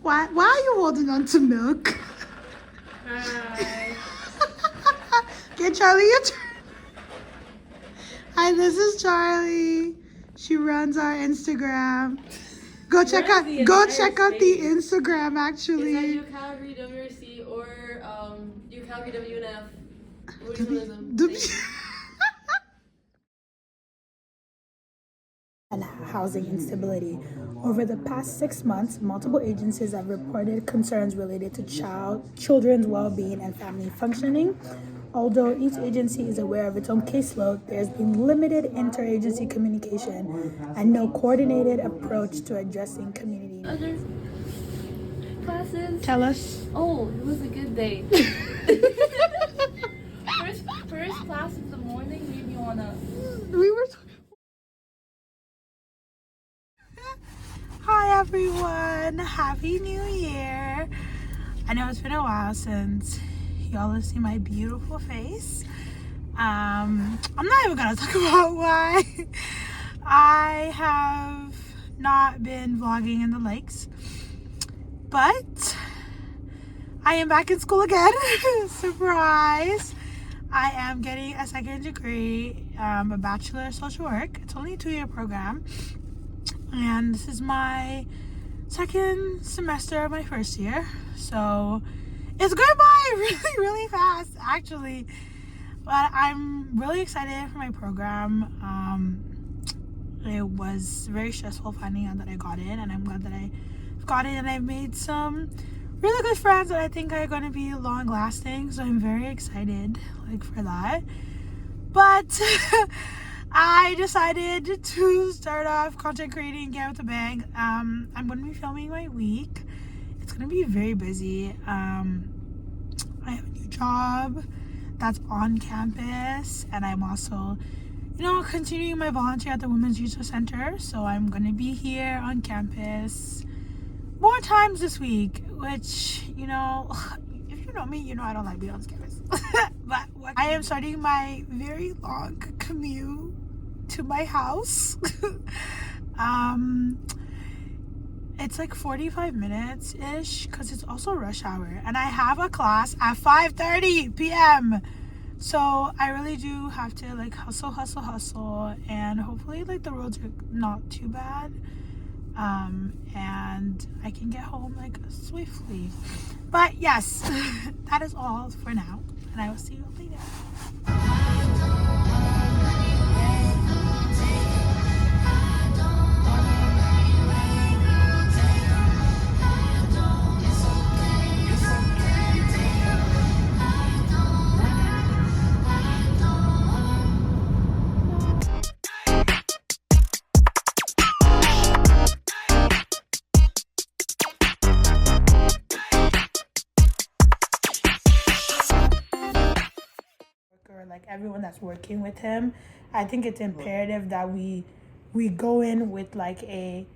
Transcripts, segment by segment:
Why are you holding on to milk? Hi. Get Charlie your turn. Hi, this is Charlie. She runs our Instagram. Go check out the Instagram actually. Is that UCalgary WRC or UCalgary WNF? Which one is them? And housing instability. Over the past 6 months, multiple agencies have reported concerns related to children's well-being and family functioning. Although each agency is aware of its own caseload, there's been limited interagency communication and no coordinated approach to addressing community Other classes? Tell us. Oh, it was a good day. first class of the morning made me wanna. We were. Hi everyone, Happy New Year. I know it's been a while since y'all have seen my beautiful face. I'm not even gonna talk about why I have not been vlogging and the likes, but I am back in school again. Surprise. I am getting a second degree, a Bachelor of Social Work. It's only a 2-year program. And this is my second semester of my first year. So it's going by really fast, actually. But I'm really excited for my program. It was very stressful finding out that I got in, and I'm glad that I've got it, and I've made some really good friends that I think are going to be long lasting. So I'm very excited for that. But I decided to start off content creating and get with the bang. I'm going to be filming my week. It's going to be very busy. I have a new job that's on campus, and I'm also, continuing my volunteer at the Women's Resource Center. So I'm going to be here on campus more times this week, which, if you know me, I don't like being on campus. But I am starting my very long commute to my house. It's like 45 minutes ish because it's also rush hour, and I have a class at 5:30 p.m. so I really do have to hustle, and hopefully the roads are not too bad, and I can get home swiftly. But yes, that is all for now, and I will see you later. Everyone that's working with him, I think it's imperative that we go in with a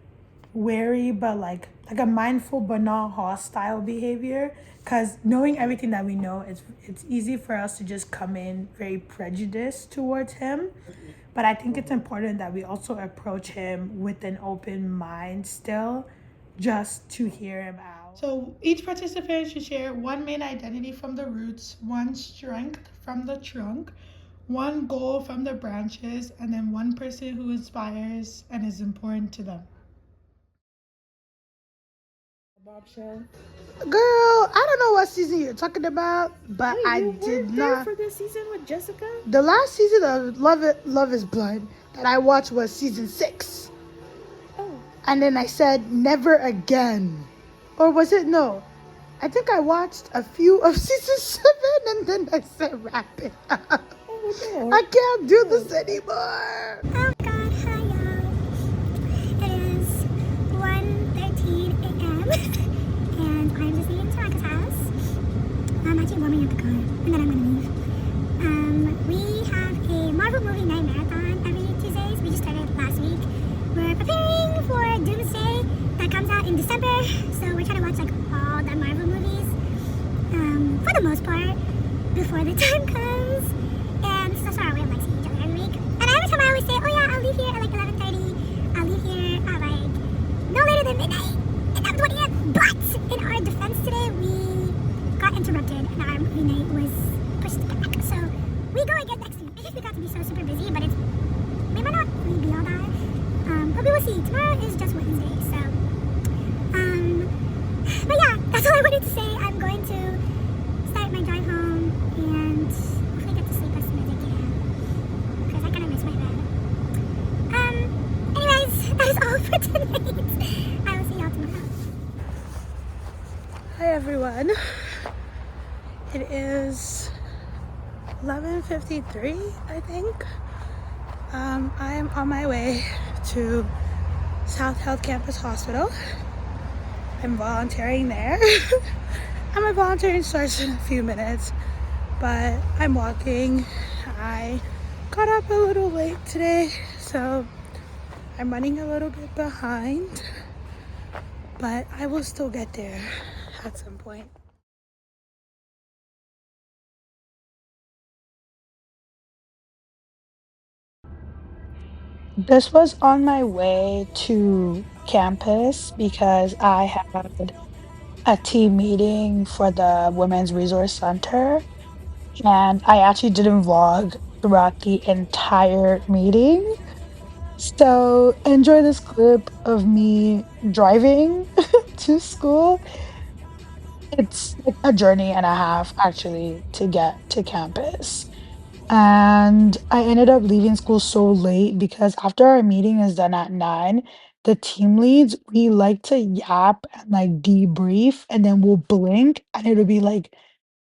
wary but a mindful but not hostile behavior, because knowing everything that we know, it's easy for us to just come in very prejudiced towards him. But I think it's important that we also approach him with an open mind still, just to hear him out. So each participant should share one main identity from the roots, one strength from the trunk, one goal from the branches, and then one person who inspires and is important to them. Girl, I don't know what season you're talking about, but wait, I did not. For this season with Jessica? The last season of Love Is Blind that I watched was season 6. Oh. And then I said never again. Or was it? No. I think I watched a few of season 7 and then I said wrap it up. Oh, no. I can't do this anymore. Oh God, hi y'all. It is 1:13 a.m. and I'm just leaving Asaka's house. I'm actually warming up the car and then I'm gonna leave. We have a Marvel movie night marathon every Tuesdays. We just started last week. We're preparing for Doomsday that comes out in December, so we're trying to watch all the Marvel movies for the most part before the time comes, and so that's our way of seeing each other every week. And every time I always say, oh yeah, I'll leave here at 11:30, I'll leave here at no later than midnight, and I'm 20th, but our defense today, we got interrupted and our movie night was pushed back. So we go again next week. I guess we got to be so super busy, but we might not really be all that. But we will see. Tomorrow is just Wednesday, so but yeah, that's all I wanted to say. I'm going to start my drive home and hopefully get to sleep as soon as I can, because I kind of miss my bed. Anyways, that is all for tonight. I will see y'all tomorrow. Hi everyone. It is 11:53, I think. I am on my way to South Health Campus Hospital. I'm volunteering there. And my volunteering starts in a few minutes, but I'm walking. I got up a little late today, so I'm running a little bit behind, but I will still get there at some point. This was on my way to campus because I had a team meeting for the Women's Resource Center, and I actually didn't vlog throughout the entire meeting. So enjoy this clip of me driving to school. It's like a journey and a half actually to get to campus. And I ended up leaving school so late because after our meeting is done at 9, the team leads, we like to yap and like debrief and then we'll blink and it'll be like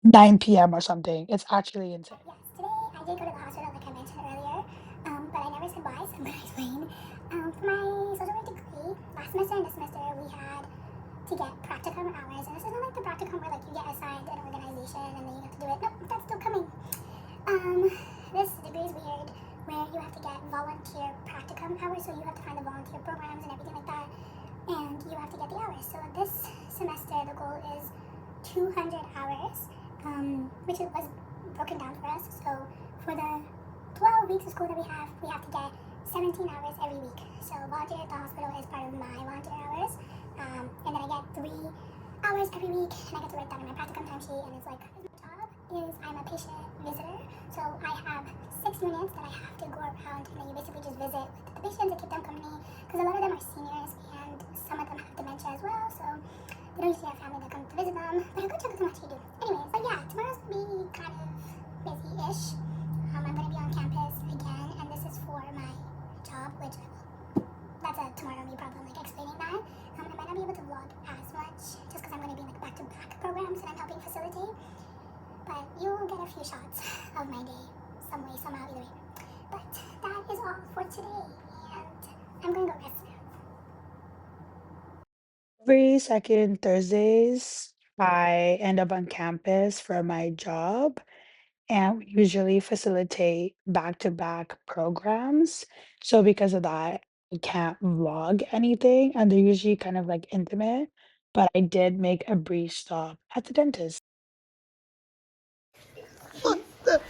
9 p.m. or something. It's actually insane. Yes, today I did go to the hospital like I mentioned earlier, but I never said why, so I'm going to explain. For my social work degree, last semester and this semester, we had to get practicum hours, and this is not like the practicum where like you get assigned an organization and then you have to do it. Nope, that's still coming. This degree is weird, where you have to get volunteer practicum hours, so you have to find the volunteer programs and everything like that, and you have to get the hours. So this semester, the goal is 200 hours, which was broken down for us. So for the 12 weeks of school that we have to get 17 hours every week. So volunteer at the hospital is part of my volunteer hours, and then I get 3 hours every week, and I get to write down in my practicum timesheet, and it's like, my job is I'm a patient visitor, so I have 6 units that I have to go around, and then you basically just visit with the patients and keep them company, because a lot of them are seniors, and some of them have dementia as well, so they don't usually have family that come to visit them, but a good chunk of them actually do. Anyways, but yeah, tomorrow's gonna be kind of busy-ish. I'm gonna be on campus again, and this is for my job, which that's a tomorrow me problem, like explaining that. I might not be able to vlog as much, just because I'm gonna be in like back-to-back programs and I'm helping facilitate, but you'll get a few shots of my day, some way, somehow, either way. But that is all for today, and I'm gonna go rest now. Every second Thursdays, I end up on campus for my job, and we usually facilitate back-to-back programs. So because of that, I can't vlog anything, and they're usually kind of like intimate. But I did make a brief stop at the dentist. What the?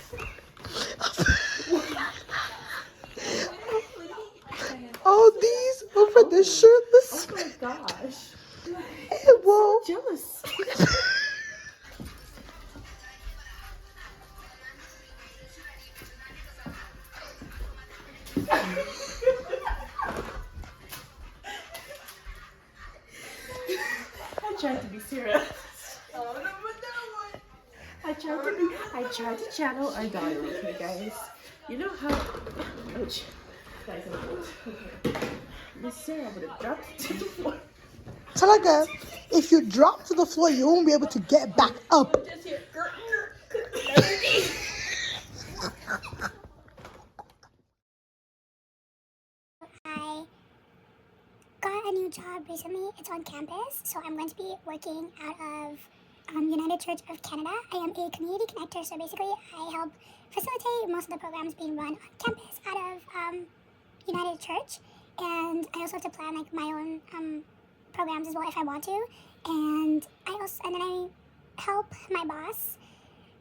All these over the shirtless. Oh my gosh. Well, Jealous. I tried to be serious. Oh, no, but that one. I tried to channel our daughter, okay, guys? You know how. Ouch. Guys, okay. Miss Sarah would have dropped to the floor. Talaga, if you drop to the floor, you won't be able to get back up. Just here. I got a new job recently. It's on campus, so I'm going to be working out of United Church of Canada. I am a community connector, so basically I help facilitate most of the programs being run on campus out of United Church, and I also have to plan like my own programs as well if I want to, and then I help my boss.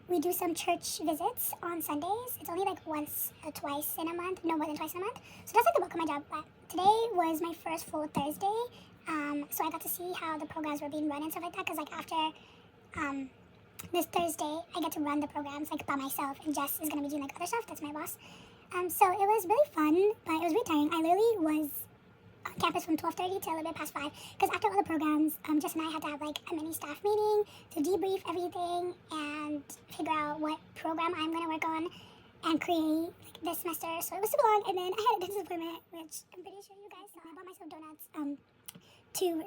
We do some church visits on Sundays. It's only like once or twice in a month, no more than twice in a month. So that's like the bulk of my job. But today was my first full Thursday. So I got to see how the programs were being run and stuff like that. Because like after this Thursday, I get to run the programs like by myself, and Jess is gonna be doing like other stuff. That's my boss. So it was really fun, but it was really tiring. I literally was on campus from 12:30 to a little bit past 5, because after all the programs, Jess and I had to have like a mini staff meeting to debrief everything and figure out what program I'm gonna work on and create like this semester. So it was super long, and then I had a dentist appointment, which I'm pretty sure you guys saw. I bought myself donuts.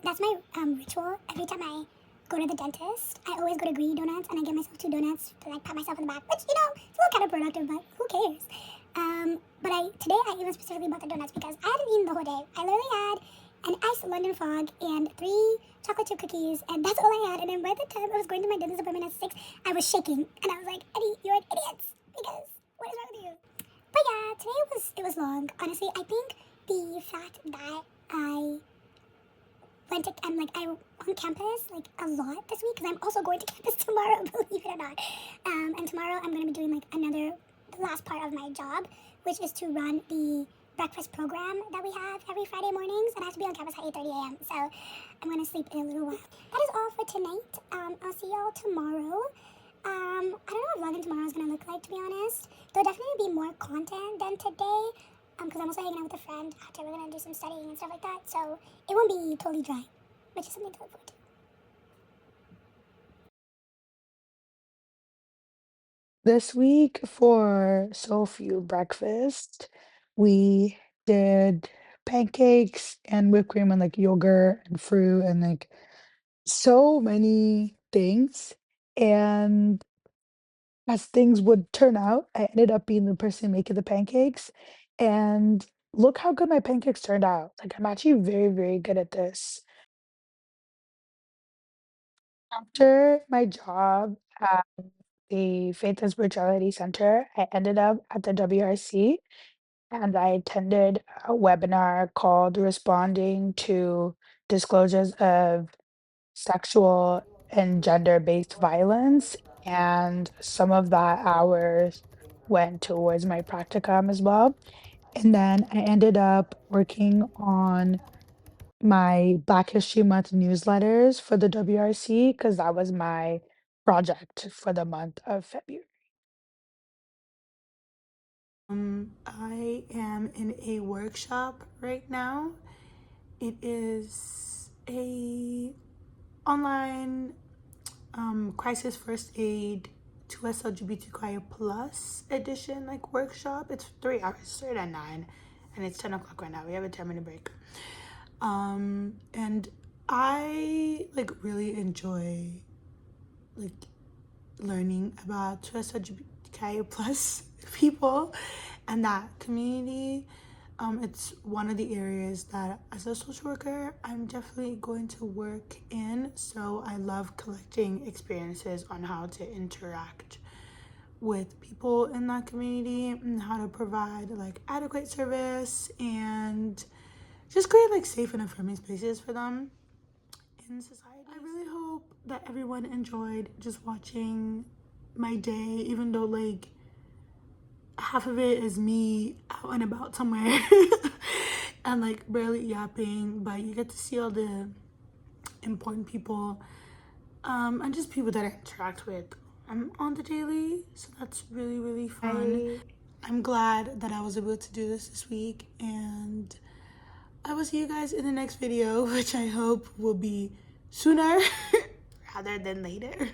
That's my ritual. Every time I go to the dentist, I always go to Greedy Donuts, and I get myself 2 donuts to like pat myself on the back, which, you know, it's a little counterproductive, but who cares? But today I even specifically bought the donuts because I hadn't eaten the whole day. I literally had an iced London fog and 3 chocolate chip cookies, and that's all I had. And then by the time I was going to my dentist appointment at 6, I was shaking, and I was like, Eddie, you're an idiot, because what is wrong with you? But yeah, today it was long. Honestly, I think the fact that I'm on campus like a lot this week, because I'm also going to campus tomorrow, believe it or not. And tomorrow I'm going to be doing like the last part of my job, which is to run the breakfast program that we have every Friday mornings, and I have to be on campus at 8:30 a.m. So I'm going to sleep in a little while. That is all for tonight. I'll see y'all tomorrow. I don't know what vlogging tomorrow is going to look like, to be honest. There'll definitely be more content than today, because I'm also hanging out with a friend after we're going to do some studying and stuff like that. So it won't be totally dry, which is something to look forward to. This week for Soul Food breakfast, we did pancakes and whipped cream and like yogurt and fruit and like so many things. And as things would turn out, I ended up being the person making the pancakes. And look how good my pancakes turned out. Like, I'm actually very, very good at this. After my job at the Faith and Spirituality Center, I ended up at the WRC, and I attended a webinar called Responding to Disclosures of Sexual and Gender-Based Violence. And some of that hours went towards my practicum as well. And then I ended up working on my Black History Month newsletters for the WRC because that was my project for the month of February. I am in a workshop right now. It is a online crisis first aid to us LGBTQIA plus edition like workshop. It's 3 hours, started at 9, and it's 10 o'clock right now. We have a 10-minute break. And I like really enjoy like learning about 2S LGBTQIA plus people and that community. It's one of the areas that as a social worker, I'm definitely going to work in. So I love collecting experiences on how to interact with people in that community and how to provide like adequate service and just create like safe and affirming spaces for them in society. I really hope that everyone enjoyed just watching my day, even though like half of it is me out and about somewhere and like barely yapping, but you get to see all the important people and just people that I interact with on the daily. So that's really, really fun. I'm glad that I was able to do this week, and I will see you guys in the next video, which I hope will be sooner rather than later.